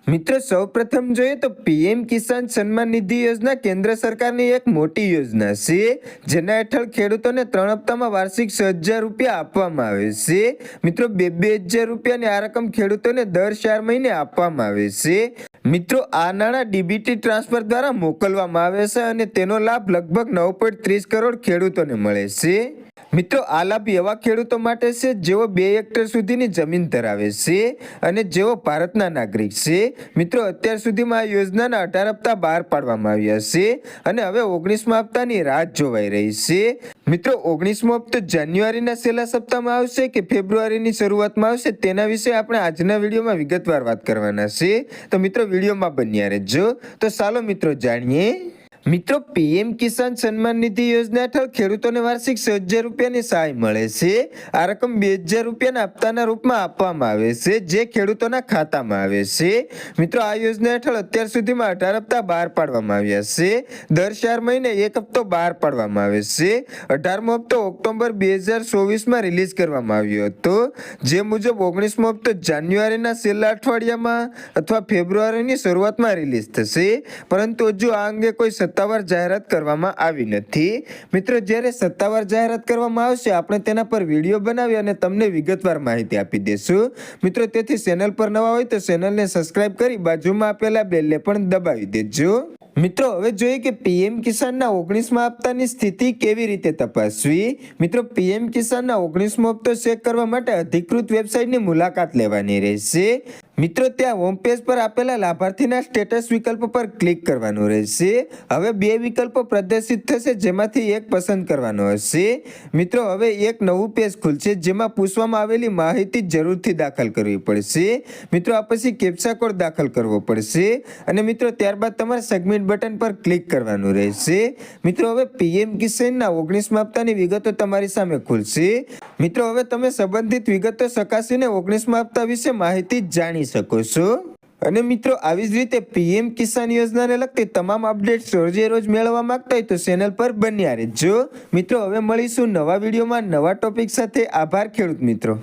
મિત્રો સૌપ્રથમ જોઈએ તો પીએમ કિસાન સન્માન નિધિ યોજના કેન્દ્ર સરકારની એક મોટી યોજના છે, જેના હેઠળ ખેડૂતોને 3 હપ્તામાં વાર્ષિક 6,000 રૂપિયા આપવામાં આવે છે। મિત્રો 2,000 રૂપિયાની આ રકમ ખેડૂતોને દર 4 મહિને આપવામાં આવે છે। મિત્રો આ નાણાં ડીબીટી ટ્રાન્સફર દ્વારા મોકલવામાં આવે છે અને તેનો લાભ લગભગ 9.30 કરોડ ખેડૂતોને મળે છે। મિત્રો આ લાભ એવા ખેડૂતો માટે છે જેઓ 2 હેક્ટર સુધીની જમીન ધરાવે છે અને જેઓ ભારતના નાગરિક છે। મિત્રો અત્યાર સુધીમાં આ યોજનાના 18 હપ્તા બહાર પાડવામાં આવ્યા છે અને હવે 19મા હપ્તાની રાહ જોવાઈ રહી છે। મિત્રો 19મો હપ્તો જાન્યુઆરીના છેલ્લા સપ્તાહમાં આવશે કે ફેબ્રુઆરીની શરૂઆતમાં આવશે, તેના વિશે આપણે આજના વિડીયોમાં વિગતવાર વાત કરવાના છે, તો મિત્રો વિડીયોમાં બન્યા રહેજો। તો ચાલો મિત્રો જાણીએ। મિત્રો પીએમ કિસાન સન્માન નિધિ યોજના હેઠળ ખેડૂતોને વાર્ષિક 6,000 રૂપિયાની સહાય મળે છે। આ રકમ 2,000 રૂપિયાના હપ્તાના રૂપમાં આપવામાં આવે છે, જે ખેડૂતોના ખાતામાં આવે છે। મિત્રો આ યોજના હેઠળ અત્યાર સુધીમાં 18 હપ્તા બહાર પાડવામાં આવ્યા છે। દર 4 મહિને એક હપ્તો બહાર પાડવામાં આવે છે। 18મો હપ્તો ઓક્ટોબર 2024માં રિલીઝ કરવામાં આવ્યો હતો, જે મુજબ 19મો હપ્તો જાન્યુઆરીના છેલ્લા અઠવાડિયામાં અથવા ફેબ્રુઆરીની શરૂઆતમાં રિલીઝ થશે, પરંતુ હજુ આ અંગે કોઈ સત્તાવાર જાહેરાત કરવામાં આવી નથી। મિત્રો જ્યારે સત્તાવાર જાહેરાત કરવામાં આવશે, આપણે તેના પર વિડીયો બનાવી અને તમને વિગતવાર માહિતી આપી દેશું। મિત્રો તેથી ચેનલ પર નવા હોય તો ચેનલને સબસ્ક્રાઇબ કરી બાજુમાં આપેલા બેલને પણ દબાવી દેજો। મિત્રો હવે જોઈએ કે પીએમ કિસાનના 19મા હપ્તાની સ્થિતિ કેવી રીતે તપાસવી। મિત્રો પીએમ કિસાનના 19મો હપ્તો ચેક કરવા માટે અધિકૃત વેબસાઇટની મુલાકાત લેવાની રહેશે। મિત્રો ત્યાં હોમ પેજ પર આપેલા લાભાર્થીના સ્ટેટસ વિકલ્પ પર ક્લિક કરવાનું રહેશે। હવે 2 વિકલ્પો પ્રદર્શિત થશે, જેમાંથી એક પસંદ કરવાનો હશે। મિત્રો હવે એક નવું પેજ ખુલશે, જેમાં પૂછવામાં આવેલી માહિતી જરૂરથી દાખલ કરવી પડશે। મિત્રો આ પછી કેપ્ચા કોડ દાખલ કરવો પડશે અને મિત્રો ત્યારબાદ તમારે સબમિટ બટન પર ક્લિક કરવાનું રહેશે। મિત્રો હવે પીએમ કિસાનના 19મા હપ્તાની વિગતો તમારી સામે ખુલશે। મિત્રો હવે તમે સંબંધિત વિગતો ચકાસીને 19મા હપ્તા વિશે માહિતી જાણી શકો છો। અને મિત્રો આવી જ રીતે પીએમ કિસાન યોજનાને લગતી તમામ અપડેટ્સ રોજે રોજ મેળવવા માંગતા હોય તો ચેનલ પર બન્યા રહેજો। મિત્રો હવે મળીશું નવા વિડીયોમાં નવા ટોપિક સાથે। આભાર ખેડૂત મિત્રો।